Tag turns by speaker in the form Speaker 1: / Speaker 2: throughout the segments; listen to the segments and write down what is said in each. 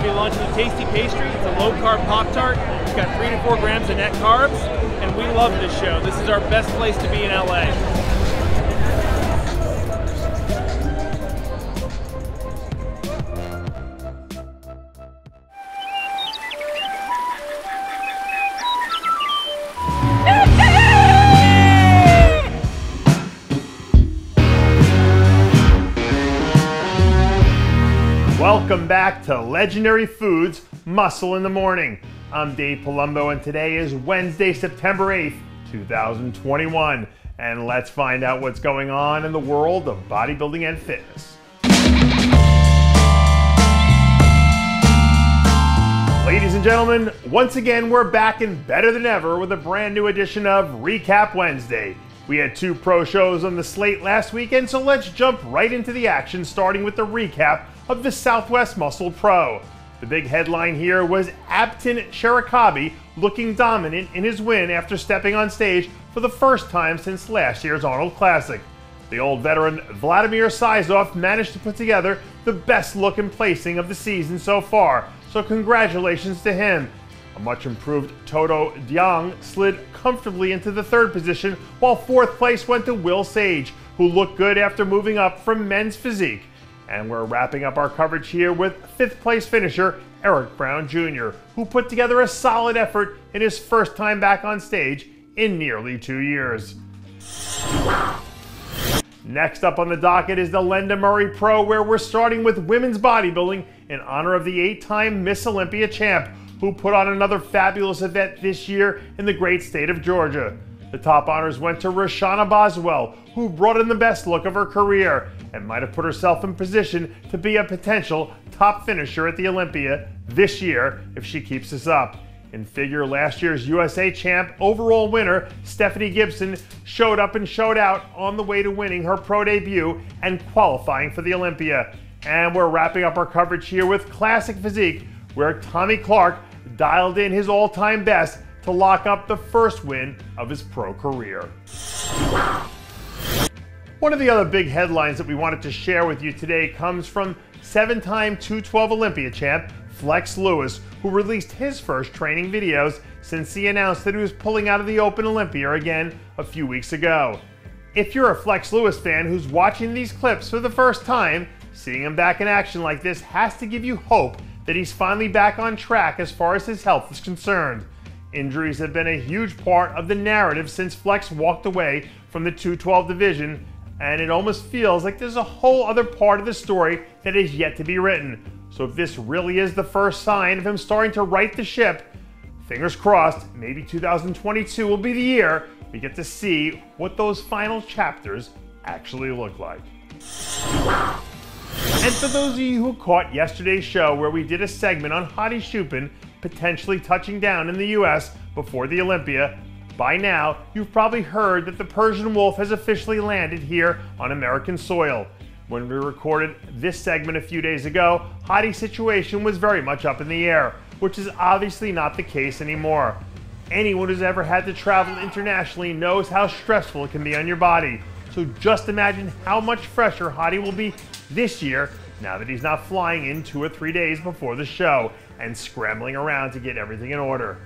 Speaker 1: be launching a tasty pastry. It's a low-carb Pop-Tart. It's got 3 to 4 grams of net carbs, and we love this show. This is our best place to be in LA.
Speaker 2: Welcome back to Legendary Foods Muscle in the Morning. I'm Dave Palumbo, and today is Wednesday, September 8th, 2021. And let's find out what's going on in the world of bodybuilding and fitness. Ladies and gentlemen, once again, we're back and better than ever with a brand new edition of Recap Wednesday. We had 2 pro shows on the slate last weekend, so let's jump right into the action, starting with the recap of the Southwest Muscle Pro. The big headline here was Abtin Cherakabi looking dominant in his win after stepping on stage for the first time since last year's Arnold Classic. The old veteran Vladimir Sizov managed to put together the best look and placing of the season so far, so congratulations to him. A much improved Toto Diang slid comfortably into the 3rd position, while 4th place went to Will Sage, who looked good after moving up from men's physique. And we're wrapping up our coverage here with 5th place finisher Eric Brown Jr., who put together a solid effort in his first time back on stage in nearly 2 years. Next up on the docket is the Lenda Murray Pro, where we're starting with women's bodybuilding in honor of the 8-time Miss Olympia champ, who put on another fabulous event this year in the great state of Georgia. The top honors went to Roshana Boswell, who brought in the best look of her career and might have put herself in position to be a potential top finisher at the Olympia this year if she keeps this up. In figure, last year's USA champ overall winner Stephanie Gibson showed up and showed out on the way to winning her pro debut and qualifying for the Olympia. And we're wrapping up our coverage here with Classic Physique, where Tommy Clark dialed in his all-time best to lock up the first win of his pro career. One of the other big headlines that we wanted to share with you today comes from 7-time 212 Olympia champ Flex Lewis, who released his first training videos since he announced that he was pulling out of the Open Olympia again a few weeks ago. If you're a Flex Lewis fan who's watching these clips for the first time, seeing him back in action like this has to give you hope that he's finally back on track as far as his health is concerned. Injuries have been a huge part of the narrative since Flex walked away from the 212 division, and it almost feels like there's a whole other part of the story that is yet to be written. So if this really is the first sign of him starting to right the ship, fingers crossed, maybe 2022 will be the year we get to see what those final chapters actually look like. And for those of you who caught yesterday's show where we did a segment on Hadi Choopan potentially touching down in the US before the Olympia, by now you've probably heard that the Persian Wolf has officially landed here on American soil. When we recorded this segment a few days ago, Hadi's situation was very much up in the air, which is obviously not the case anymore. Anyone who's ever had to travel internationally knows how stressful it can be on your body. So just imagine how much fresher Hadi will be this year now that he's not flying in 2 or 3 days before the show and scrambling around to get everything in order.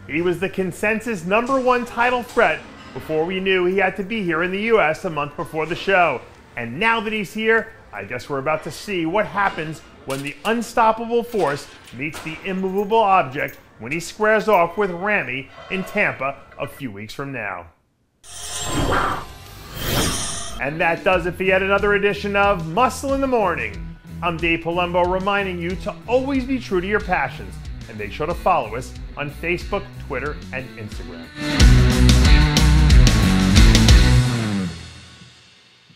Speaker 2: He was the consensus #1 title threat before we knew he had to be here in the US a month before the show. And now that he's here, I guess we're about to see what happens when the unstoppable force meets the immovable object when he squares off with Ramy in Tampa a few weeks from now. And that does it for yet another edition of Muscle in the Morning. I'm Dave Palumbo, reminding you to always be true to your passions, and make sure to follow us on Facebook, Twitter, and Instagram.